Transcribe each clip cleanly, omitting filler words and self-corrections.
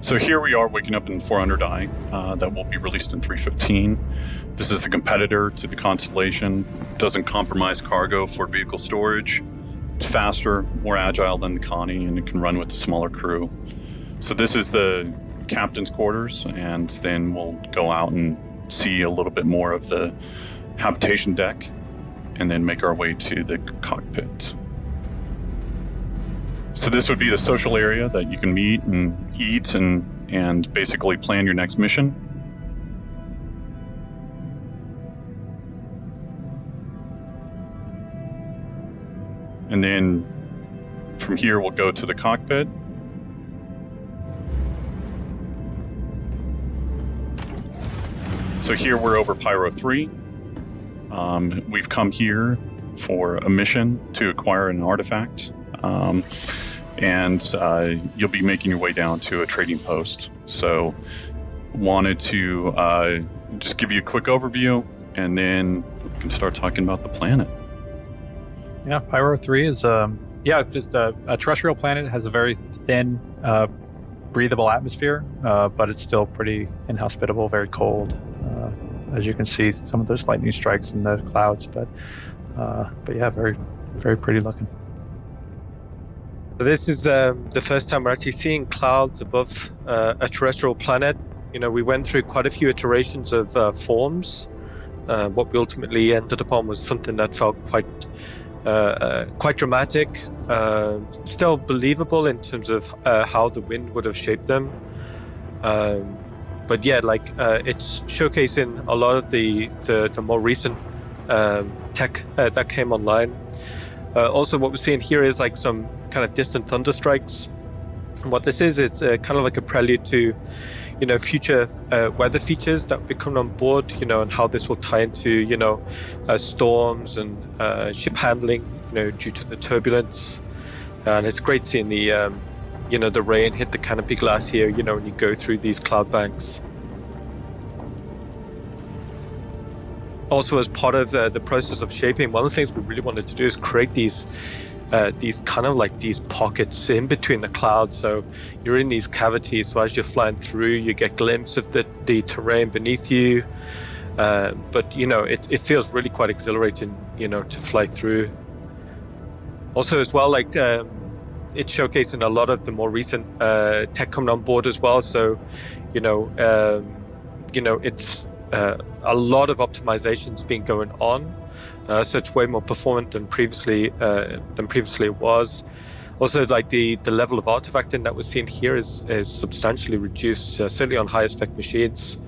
So here we are waking up in 400i that will be released in 315. This is the competitor to the Constellation. Doesn't compromise cargo for vehicle storage. It's faster, more agile than the Connie, and it can run with a smaller crew. So this is the captain's quarters, and then we'll go out and see a little bit more of the habitation deck, and then make our way to the cockpit. So this would be the social area that you can meet and eat and basically plan your next mission. And then from here, we'll go to the cockpit. So here we're over Pyro 3. We've come here for a mission to acquire an artifact. And you'll be making your way down to a trading post. So wanted to just give you a quick overview, and then we can start talking about the planet. Yeah, Pyro 3 is just a terrestrial planet. It has a very thin, breathable atmosphere, but it's still pretty inhospitable, very cold. As you can see, some of those lightning strikes in the clouds, but yeah, very, very pretty looking. So this is the first time we're actually seeing clouds above a terrestrial planet. You know, we went through quite a few iterations of forms. What we ultimately ended upon was something that felt quite dramatic, still believable in terms of how the wind would have shaped them. But yeah, it's showcasing a lot of the more recent tech that came online. Also, what we're seeing here is like some kind of distant thunder strikes. And what this is kind of like a prelude to, future weather features that will be coming on board, and how this will tie into, storms and ship handling, due to the turbulence. And it's great seeing the, the rain hit the canopy glass here, when you go through these cloud banks. Also, as part of the process of shaping, one of the things we really wanted to do is create these kind of like these pockets in between the clouds. So you're in these cavities, so as you're flying through, you get a glimpse of the terrain beneath you. But it feels really quite exhilarating, to fly through. Also, as well, it's showcasing a lot of the more recent tech coming on board as well. So, it's a lot of optimizations been going on. So it's way more performant than previously it was. Also, the level of artifacting that we're seeing here is substantially reduced, certainly on higher spec machines.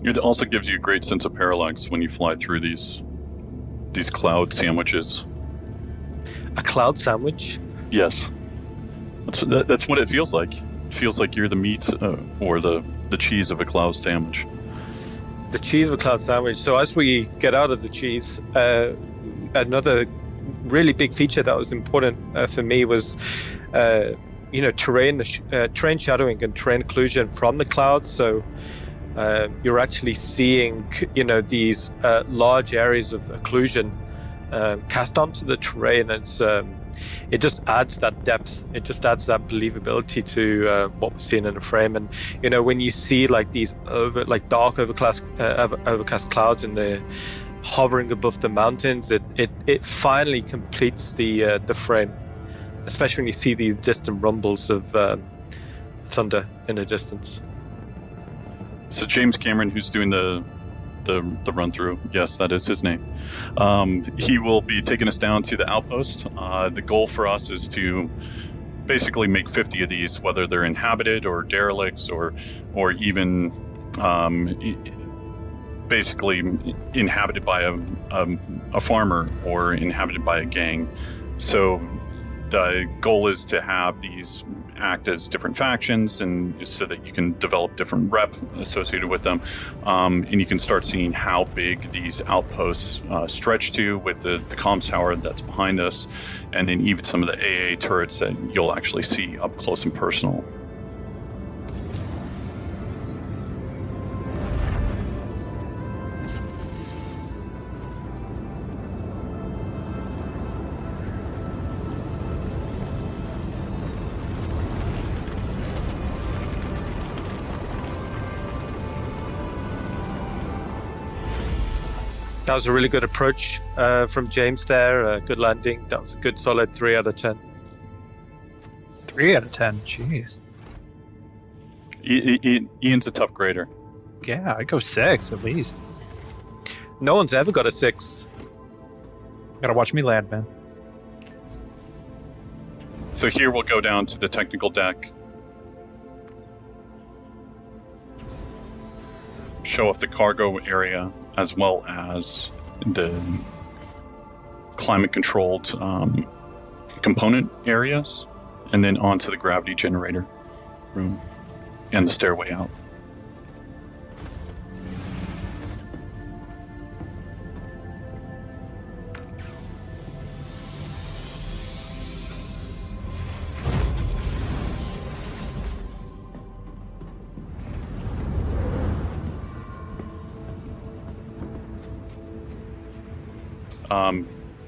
It also gives you a great sense of parallax when you fly through these cloud sandwiches. A cloud sandwich? Yes, that's what it feels like. It feels like you're the meat or the cheese of a cloud sandwich. The cheese of a cloud sandwich. So as we get out of the cheese, another really big feature that was important for me was, terrain shadowing and terrain occlusion from the clouds. So you're actually seeing, these large areas of occlusion cast onto the terrain. It just adds that depth. It just adds that believability to what we're seeing in the frame. And when you see these dark overcast clouds and they're hovering above the mountains, it finally completes the frame. Especially when you see these distant rumbles of thunder in the distance. So James Cameron, who's doing the run through, yes, that is his name. He will be taking us down to the outpost. The goal for us is to basically make 50 of these, whether they're inhabited or derelicts or even basically inhabited by a farmer or inhabited by a gang. So the goal is to have these act as different factions, and so that you can develop different rep associated with them, and you can start seeing how big these outposts stretch to with the comms tower that's behind us, and then even some of the AA turrets that you'll actually see up close and personal. That was a really good approach from James there. Good landing. That was a good solid 3 out of 10. 3 out of 10. Jeez. Ian's a tough grader. Yeah, I'd go 6 at least. No one's ever got a 6. Gotta watch me land, man. So here we'll go down to the technical deck. Show off the cargo area as well as the climate-controlled component areas, and then onto the gravity generator room and the stairway out.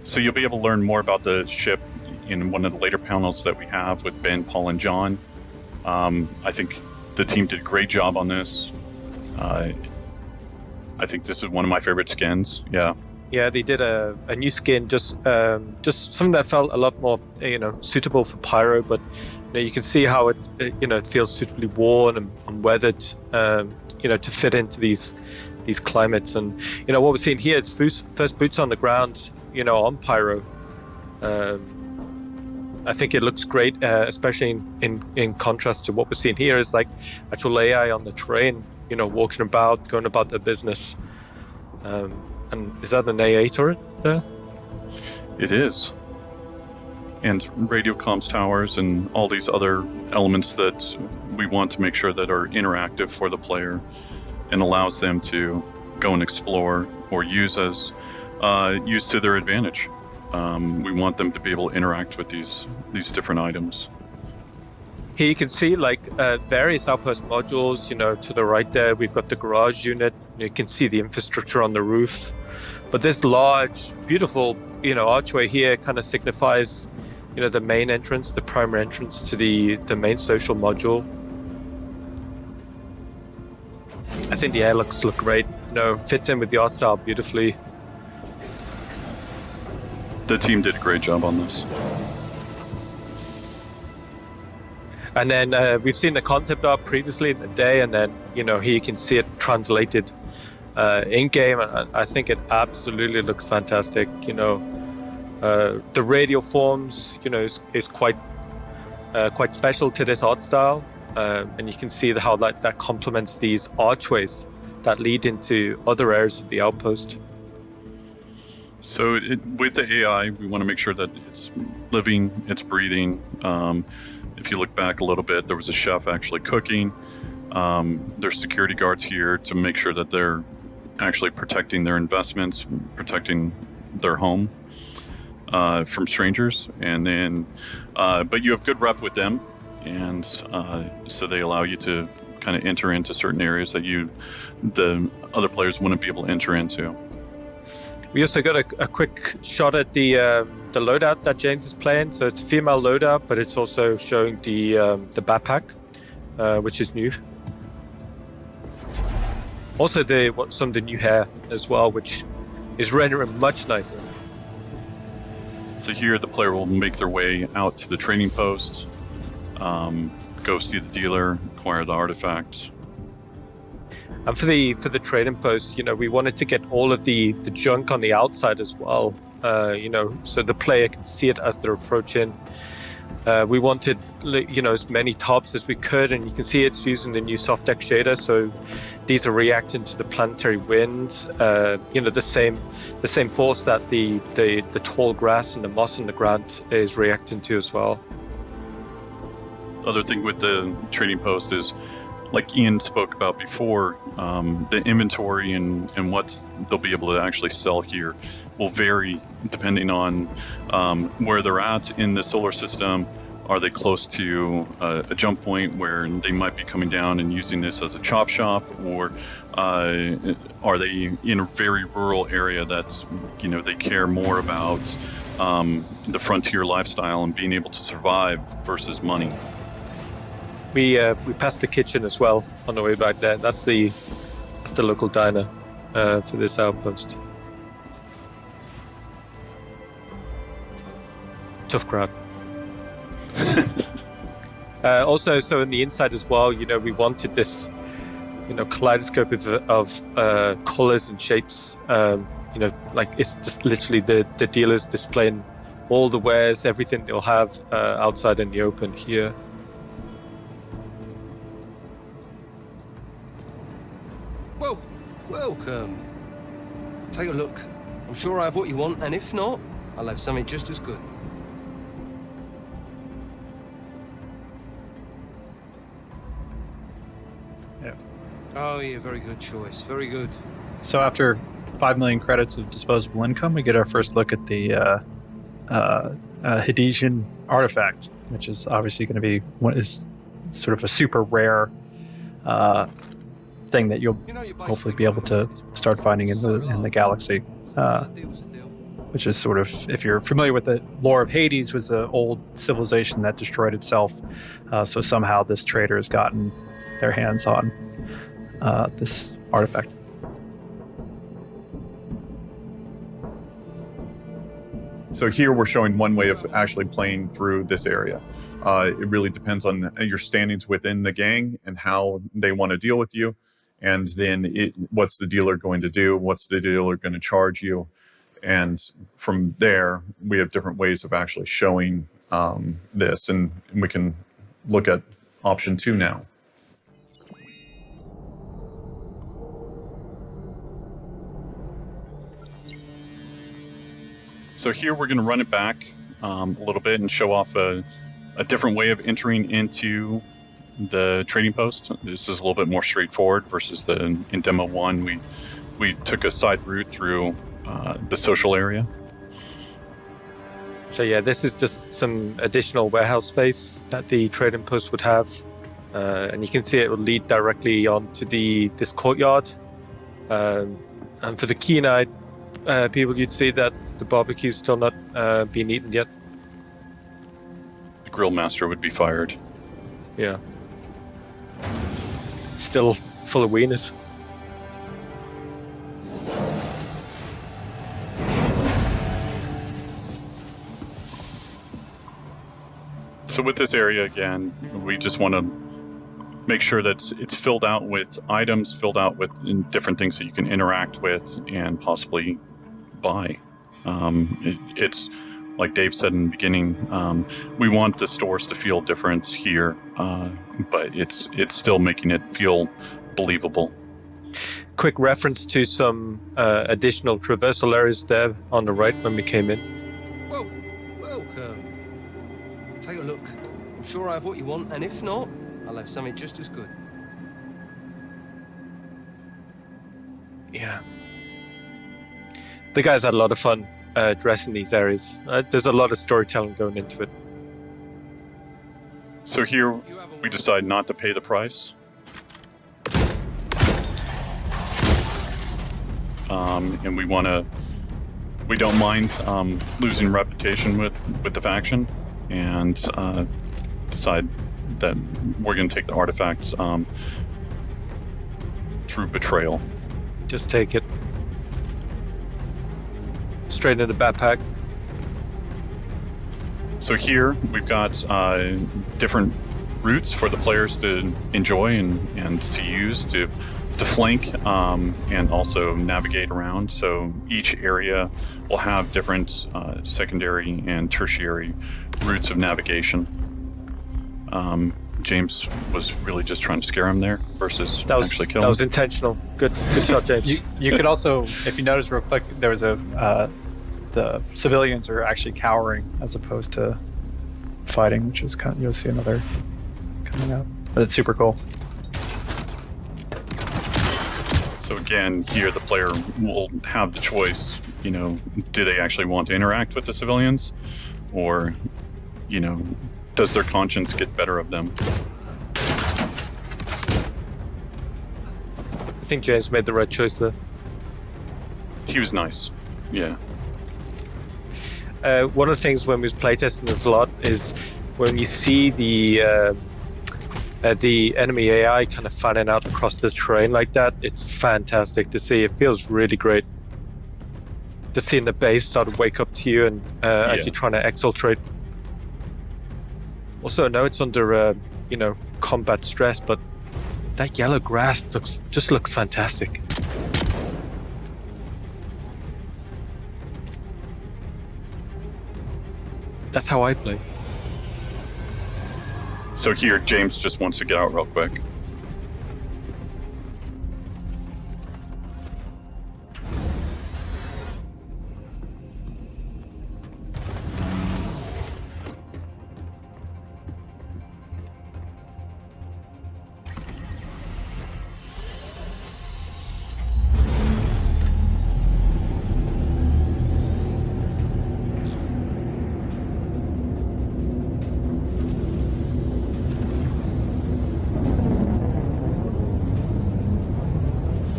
So you'll be able to learn more about the ship in one of the later panels that we have with Ben, Paul, and John. I think the team did a great job on this. I think this is one of my favorite skins. Yeah. Yeah, they did a new skin, just something that felt a lot more, suitable for Pyro. But you can see how it feels suitably worn and weathered, to fit into these climates. And what we're seeing here is first boots on the ground, on Pyro. I think it looks great, especially in contrast to what we're seeing here is like actual AI on the terrain, walking about, going about their business. And is that an AA turret there? It is. And radio comms towers and all these other elements that we want to make sure that are interactive for the player and allows them to go and explore or use to their advantage. We want them to be able to interact with these different items. Here you can see various outpost modules, to the right there we've got the garage unit. You can see the infrastructure on the roof. But this large, beautiful, archway here kind of signifies, the main entrance, the primary entrance to the main social module. I think the airlocks look great. Fits in with the art style beautifully. The team did a great job on this. And then we've seen the concept art previously in the day, and then here you can see it translated in game, and I think it absolutely looks fantastic. The radial forms, is quite special to this art style, and you can see how that complements these archways that lead into other areas of the outpost. So with the AI, we want to make sure that it's living, it's breathing. If you look back a little bit, there was a chef actually cooking. There's security guards here to make sure that they're actually protecting their investments, protecting their home from strangers. And then, but you have good rep with them, and so they allow you to kind of enter into certain areas that the other players wouldn't be able to enter into. We also got a quick shot at the loadout that James is playing. So it's a female loadout, but it's also showing the backpack, which is new. Also, some of the new hair as well, which is rendering much nicer. So here, the player will make their way out to the trading post, go see the dealer, acquire the artifacts. And for the trading post, we wanted to get all of the junk on the outside as well, so the player can see it as they're approaching. We wanted, as many tops as we could, and you can see it's using the new soft deck shader. So these are reacting to the planetary wind, the same force that the tall grass and the moss on the ground is reacting to as well. Other thing with the trading post is, like Ian spoke about before, the inventory and what they'll be able to actually sell here will vary depending on where they're at in the solar system. Are they close to a jump point where they might be coming down and using this as a chop shop, or are they in a very rural area that's, they care more about the frontier lifestyle and being able to survive versus money? We passed the kitchen as well on the way back there. That's the local diner for this outpost. Tough crowd. Also, so in the inside as well, we wanted this, kaleidoscope of colors and shapes. Like it's just literally the dealers displaying all the wares, everything they'll have outside in the open here. Well, welcome. Take a look. I'm sure I have what you want, and if not, I'll have something just as good. Yeah. Oh yeah, very good choice. Very good. So after 5 million credits of disposable income, we get our first look at the Hadesian artifact, which is obviously going to be what is sort of a super rare thing that you'll hopefully be able to start finding in the galaxy. Which is sort of, if you're familiar with the lore of Hades, was an old civilization that destroyed itself. So somehow this trader has gotten their hands on this artifact. So here we're showing one way of actually playing through this area. It really depends on your standings within the gang and how they want to deal with you. And then what's the dealer going to do? What's the dealer going to charge you? And from there, we have different ways of actually showing this. And we can look at option 2 now. So here we're going to run it back a little bit and show off a different way of entering into the trading post. This is a little bit more straightforward versus in demo 1 we took a side route through the social area. So yeah, this is just some additional warehouse space that the trading post would have, and you can see it will lead directly onto this courtyard. And for the keen-eyed people, you'd see that the barbecue's still not been eaten yet. The grill master would be fired. Yeah. Still full of wieners. So with this area, again, we just want to make sure that it's filled out with items, filled out with different things that you can interact with and possibly buy. It's like Dave said in the beginning, we want the stores to feel different here, but it's still making it feel believable. Quick reference to some additional traversal areas there on the right when we came in. Well, welcome. Take a look. I'm sure I have what you want, and if not, I'll have something just as good. Yeah. The guys had a lot of fun dressing these areas. There's a lot of storytelling going into it. So here we decide not to pay the price. And we don't mind losing reputation with the faction, and decide that we're going to take the artifacts through betrayal. Just take it. Straight in the backpack. So here we've got different routes for the players to enjoy and to use to flank and also navigate around. So each area will have different secondary and tertiary routes of navigation. James was really just trying to scare him there versus actually kill him. That was intentional. Good shot, James. You could also, if you notice real quick, there was the civilians are actually cowering as opposed to fighting, which is you'll see another coming up. But it's super cool. So again, here the player will have the choice, do they actually want to interact with the civilians, or, does their conscience get better of them? I think James made the right choice there. He was nice. Yeah. One of the things when we was playtesting this a lot is when you see the enemy AI kind of fanning out across the terrain like that, it's fantastic to see. It feels really great. Just seeing the base start to wake up to you and as you're trying to exfiltrate Also, I know it's under, combat stress, but that yellow grass just looks fantastic. That's how I play. So here, James just wants to get out real quick.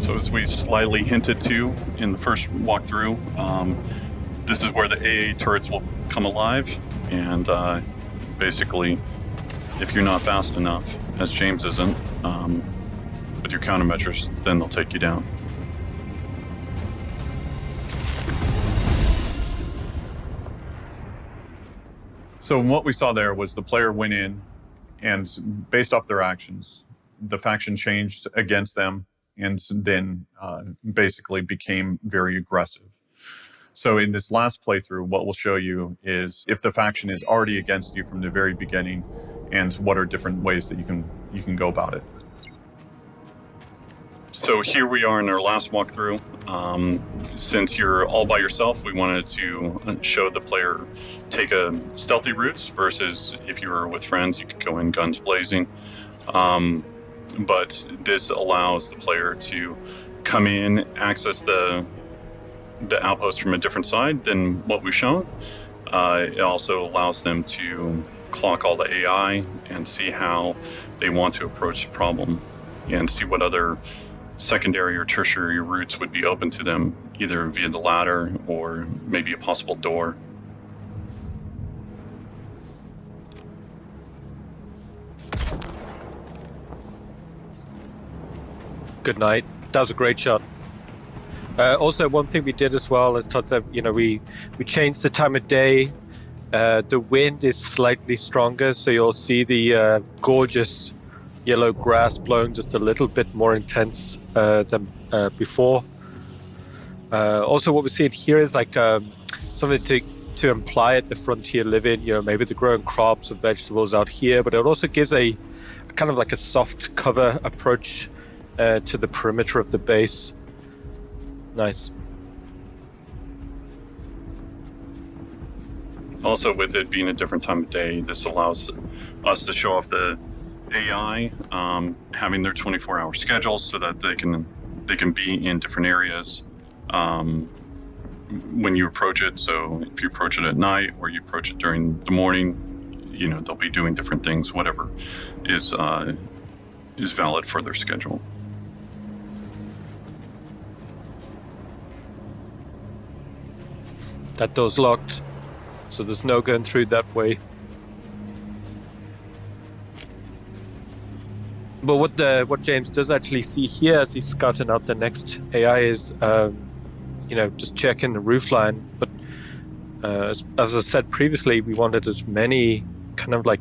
So as we slightly hinted to in the first walkthrough, this is where the AA turrets will come alive, and basically, if you're not fast enough, as James isn't, with your countermeasures, then they'll take you down. So what we saw there was the player went in, and based off their actions, the faction changed against them, and then basically became very aggressive. So in this last playthrough, what we'll show you is if the faction is already against you from the very beginning, and what are different ways that you can go about it. So here we are in our last walkthrough. Since you're all by yourself, we wanted to show the player take a stealthy routes versus if you were with friends, you could go in guns blazing. But this allows the player to come in, access the outpost from a different side than what we've shown. It also allows them to clock all the AI and see how they want to approach the problem and see what other secondary or tertiary routes would be open to them, either via the ladder or maybe a possible door. Good night. That was a great shot. Also, one thing we did as well, as Todd said, we changed the time of day. The wind is slightly stronger, so you'll see the gorgeous yellow grass blowing just a little bit more intense than before. Also, what we're seeing here is like something to imply at the frontier living. Maybe they're growing crops or vegetables out here, but it also gives a kind of like a soft cover approach to the perimeter of the base. Nice. Also, with it being a different time of day, this allows us to show off the AI having their 24-hour schedules so that they can be in different areas when you approach it. So if you approach it at night or you approach it during the morning, they'll be doing different things, whatever is valid for their schedule. That door's locked, so there's no going through that way. But what James does actually see here as he's scouting out the next AI is, just checking the roofline. But as I said previously, we wanted as many kind of like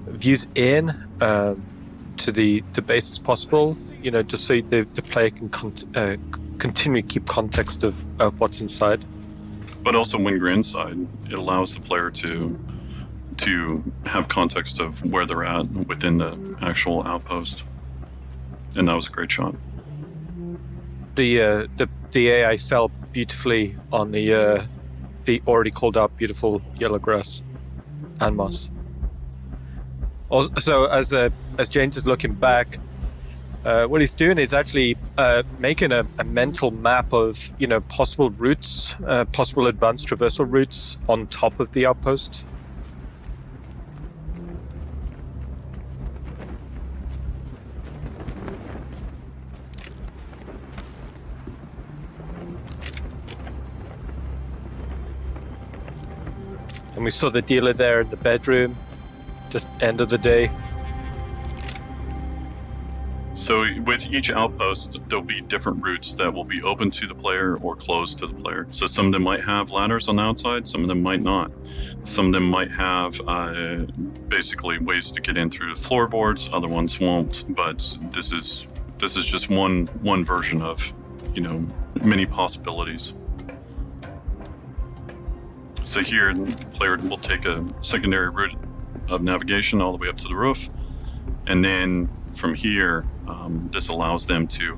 views in to the base as possible. Just so the player can continue to keep context of what's inside. But also when you're inside, it allows the player to have context of where they're at within the actual outpost. And that was a great shot. The AI fell beautifully on the already called out beautiful yellow grass and moss. Also, as James is looking back, what he's doing is actually making a mental map of possible routes, possible advanced traversal routes on top of the outpost. And we saw the dealer there in the bedroom, just end of the day. So with each outpost, there'll be different routes that will be open to the player or closed to the player. So some of them might have ladders on the outside, some of them might not. Some of them might have basically ways to get in through the floorboards, other ones won't. But this is just one version of, many possibilities. So here, the player will take a secondary route of navigation all the way up to the roof, and then from here, this allows them to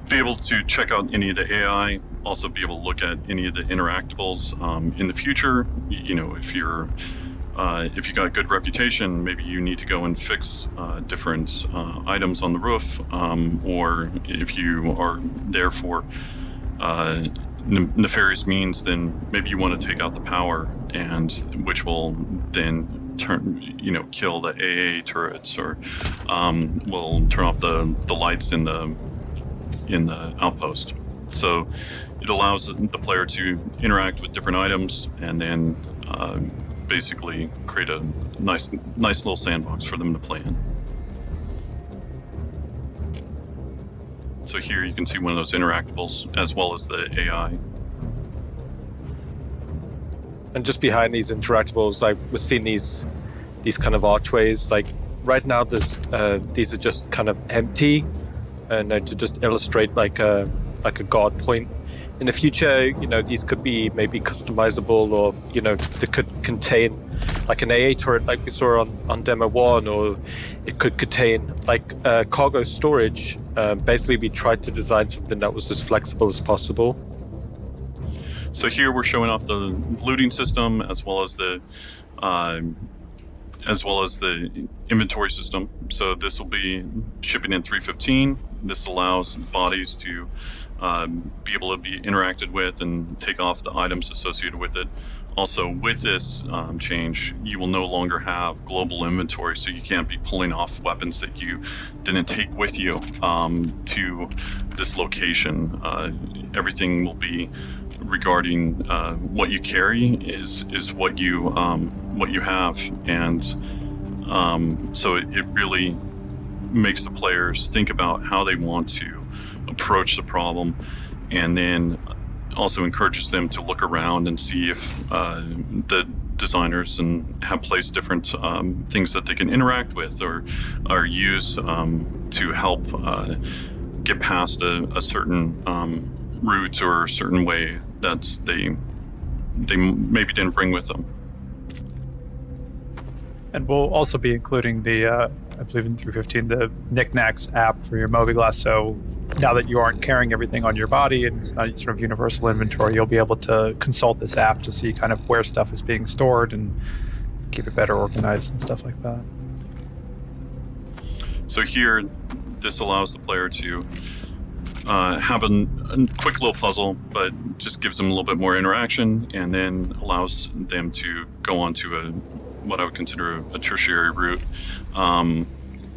be able to check out any of the AI, also be able to look at any of the interactables in the future. If you got a good reputation, maybe you need to go and fix different items on the roof, or if you are there for nefarious means, then maybe you want to take out the power, and which will then kill the AA turrets, or will turn off the lights in the outpost. So it allows the player to interact with different items, and then basically create a nice little sandbox for them to play in. So here you can see one of those interactables as well as the AI. And just behind these interactables, like we're seeing these kind of archways. Like right now, these are just kind of empty, and to just illustrate like a guard point. In the future, these could be maybe customizable, or they could contain like an AA turret, like we saw on demo 1, or it could contain like cargo storage. Basically, we tried to design something that was as flexible as possible. So here we're showing off the looting system as well as the inventory system. So this will be shipping in 315. This allows bodies to be able to be interacted with and take off the items associated with it. Also, with this change, you will no longer have global inventory, so you can't be pulling off weapons that you didn't take with you to this location. Everything will be regarding what you carry is what you have, and so it really makes the players think about how they want to approach the problem, and then also encourages them to look around and see if the designers have placed different things that they can interact with or use to help get past a certain route or a certain way that they maybe didn't bring with them. And we'll also be including the, I believe in 315, the Knickknacks app for your Mobiglass. So now that you aren't carrying everything on your body and it's not sort of universal inventory, you'll be able to consult this app to see kind of where stuff is being stored and keep it better organized and stuff like that. So here, this allows the player to have a quick little puzzle, but just gives them a little bit more interaction, and then allows them to go on to what I would consider a tertiary route,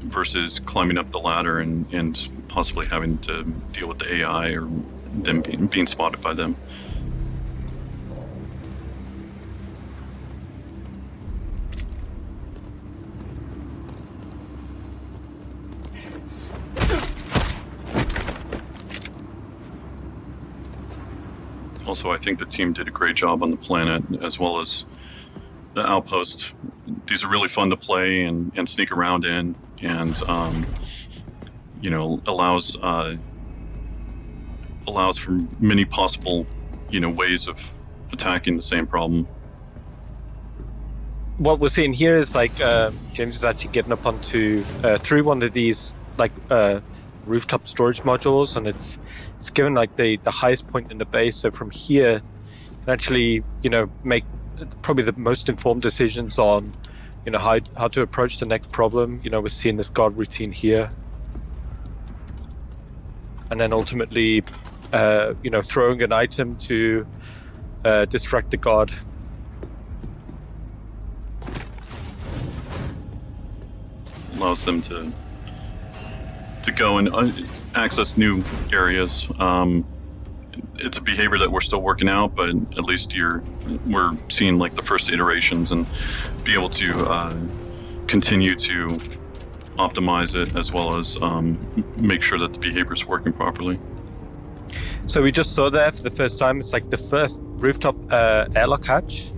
versus climbing up the ladder and possibly having to deal with the AI or them being spotted by them. Also, I think the team did a great job on the planet as well as the outpost. These are really fun to play and sneak around in, and allows for many possible ways of attacking the same problem. What we're seeing here is like James is actually getting up onto through one of these like rooftop storage modules, and it's given like the highest point in the base. So from here, you can actually make probably the most informed decisions on how to approach the next problem. We're seeing this guard routine here, and then ultimately throwing an item to distract the guard. Allows them to go and access new areas. It's a behavior that we're still working out, but at least we're seeing like the first iterations and be able to continue to optimize it as well as make sure that the behavior is working properly. So we just saw there for the first time. It's like the first rooftop airlock hatch.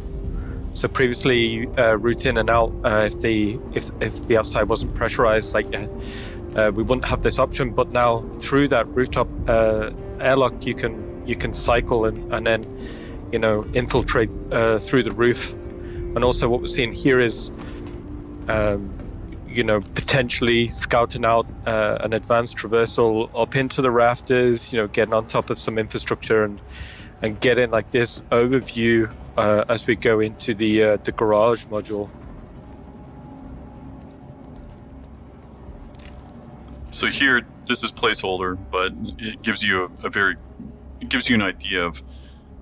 So previously, route in and out, if the outside wasn't pressurized, like we wouldn't have this option. But now through that rooftop airlock, you can cycle and then infiltrate through the roof. And also what we're seeing here is potentially scouting out an advanced traversal up into the rafters, getting on top of some infrastructure and getting like this overview as we go into the garage module. So here, this is placeholder, but it gives you an idea of,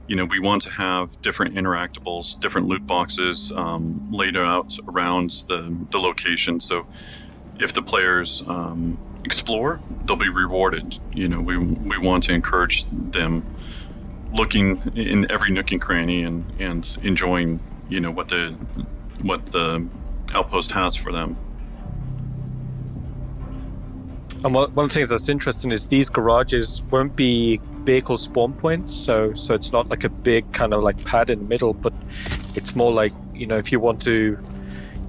we want to have different interactables, different loot boxes laid out around the location. So if the players explore, they'll be rewarded. We want to encourage them looking in every nook and cranny and enjoying, what the outpost has for them. And one of the things that's interesting is these garages won't be vehicle spawn points, so it's not like a big kind of like pad in the middle, but it's more like, if you want to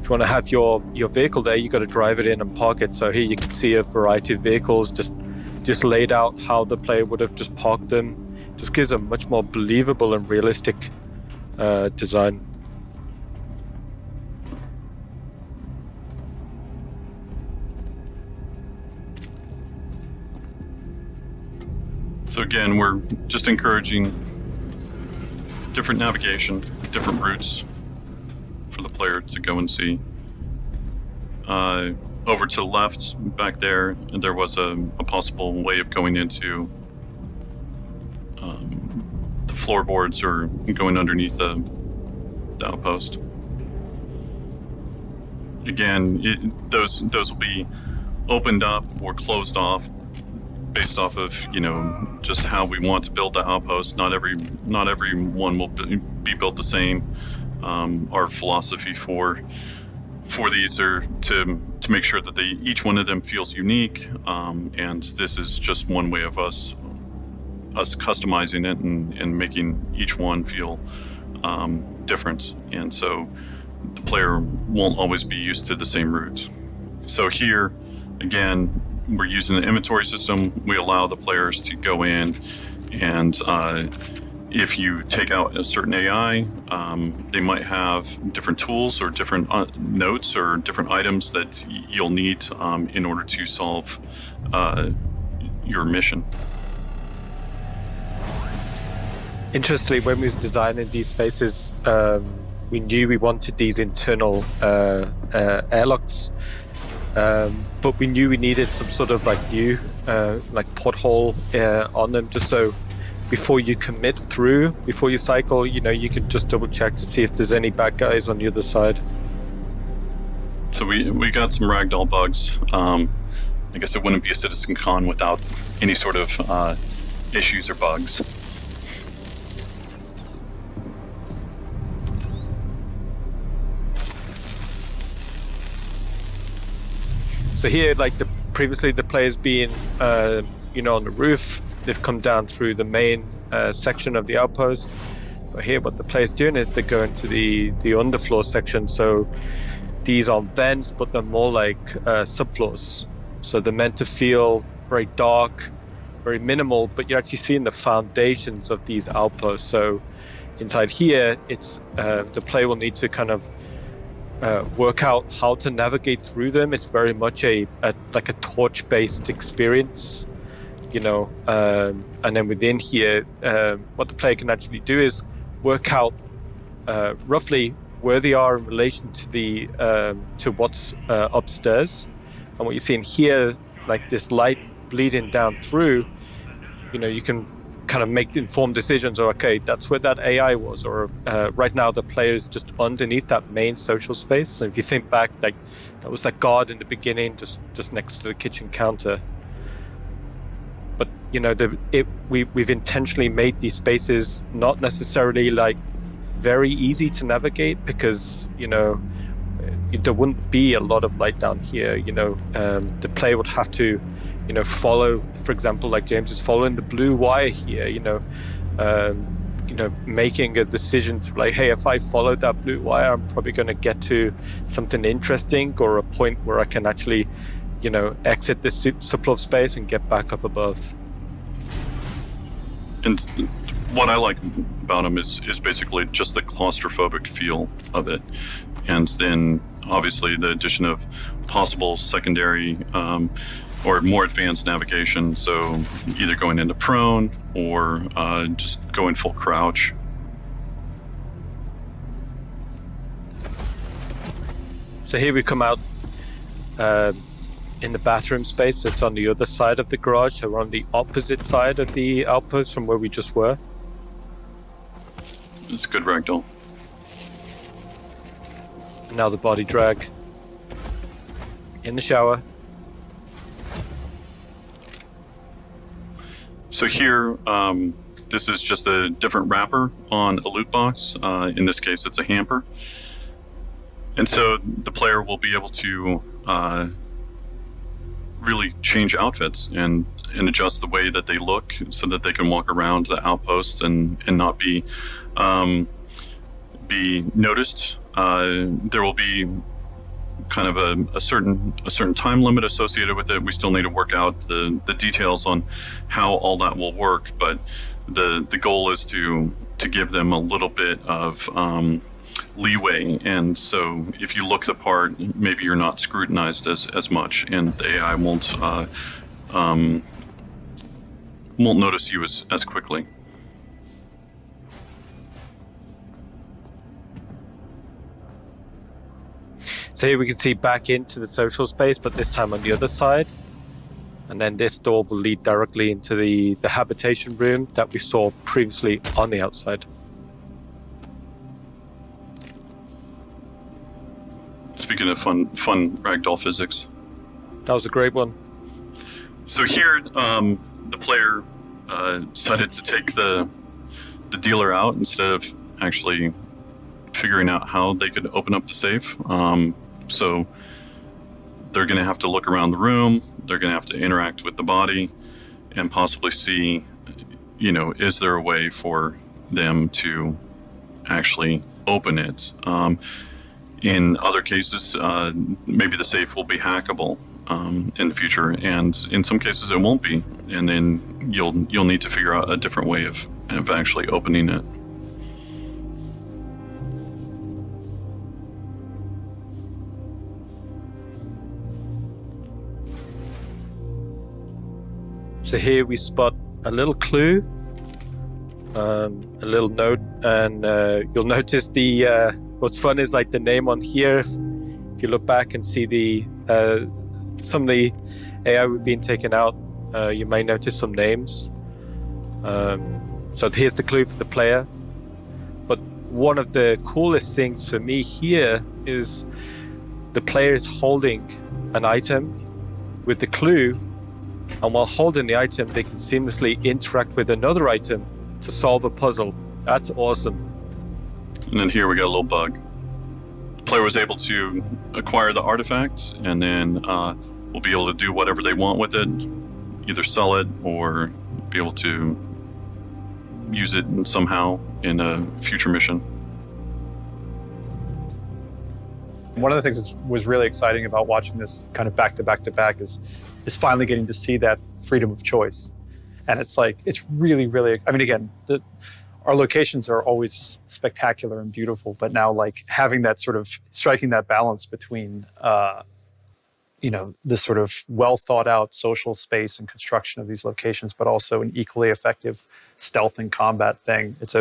have your vehicle there, you got to drive it in and park it. So here you can see a variety of vehicles just laid out how the player would have just parked them. Just gives a much more believable and realistic design. So again, we're just encouraging different navigation, different routes for the player to go and see. Over to the left, back there was a possible way of going into the floorboards or going underneath the outpost. Again, those will be opened up or closed off based off of just how we want to build the outpost. Not every one will be built the same. Our philosophy for these are to make sure that each one of them feels unique, and this is just one way of us customizing it and making each one feel different. And so the player won't always be used to the same routes. So here, again, we're using the inventory system. We allow the players to go in and if you take out a certain AI, they might have different tools or different notes or different items that you'll need in order to solve your mission. Interestingly, when we was designing these spaces, we knew we wanted these internal airlocks. But we knew we needed some sort of like view, like porthole on them, just so before you commit through, before you cycle, you can just double check to see if there's any bad guys on the other side. So we got some ragdoll bugs. I guess it wouldn't be a CitizenCon without any sort of issues or bugs. So here, like previously the players being, on the roof, they've come down through the main section of the outpost. But here, what the players doing is they go into the underfloor section. So these aren't vents, but they're more like subfloors. So they're meant to feel very dark, very minimal, but you're actually seeing the foundations of these outposts. So inside here, it's the player will need to kind of work out how to navigate through them. It's very much a torch-based experience, and then within here, what the player can actually do is work out roughly where they are in relation to the to what's upstairs. And what you see in here, like this light bleeding down through, you can kind of make informed decisions. Or okay, that's where that AI was, or right now the player is just underneath that main social space. So if you think back, like that was that guard in the beginning, just next to the kitchen counter. But we've intentionally made these spaces not necessarily like very easy to navigate, because there wouldn't be a lot of light down here. The player would have to, follow, for example, like James is following the blue wire here. Making a decision to like, hey, if I follow that blue wire, I'm probably going to get to something interesting or a point where I can actually, exit this supply of space and get back up above. And what I like about them is basically just the claustrophobic feel of it. And then obviously the addition of possible secondary or more advanced navigation. So either going into prone or just going full crouch. So here we come out in the bathroom space. It's on the other side of the garage. So we're on the opposite side of the outpost from where we just were. It's a good ragdoll. And now the body drag. In the shower. So here, this is just a different wrapper on a loot box. In this case, it's a hamper. And so the player will be able to really change outfits and adjust the way that they look so that they can walk around the outpost and not be noticed. There will be kind of a certain time limit associated with it. We still need to work out the details on how all that will work, but the goal is to give them a little bit of leeway, and so if you look the part, maybe you're not scrutinized as much, and the AI won't notice you as quickly. So here we can see back into the social space, but this time on the other side. And then this door will lead directly into the habitation room that we saw previously on the outside. Speaking of fun ragdoll physics. That was a great one. So here, the player decided to take the dealer out instead of actually figuring out how they could open up the safe. So they're going to have to look around the room. They're going to have to interact with the body and possibly see, is there a way for them to actually open it? In other cases, maybe the safe will be hackable in the future, and in some cases it won't be. And then you'll need to figure out a different way of actually opening it. So here we spot a little clue, a little note, and you'll notice what's fun is like the name on here. If you look back and see some of the AI being taken out, you may notice some names. So here's the clue for the player. But one of the coolest things for me here is the player is holding an item with the clue. And while holding the item, they can seamlessly interact with another item to solve a puzzle. That's awesome. And then here we got a little bug. The player was able to acquire the artifact, and then we'll be able to do whatever they want with it, either sell it or be able to use it somehow in a future mission. One of the things that was really exciting about watching this kind of back to back is finally getting to see that freedom of choice. And it's really, really, I mean, again, our locations are always spectacular and beautiful, but now like having that sort of striking that balance between, this sort of well thought out social space and construction of these locations, but also an equally effective stealth and combat thing. It's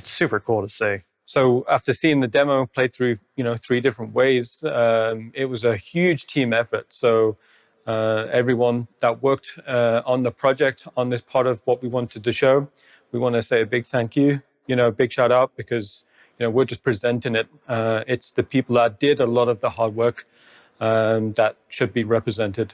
super cool to see. So after seeing the demo played through, 3 different ways, it was a huge team effort. So everyone that worked on the project, on this part of what we wanted to show, we want to say a big thank you, a big shout out, because, we're just presenting it. It's the people that did a lot of the hard work that should be represented.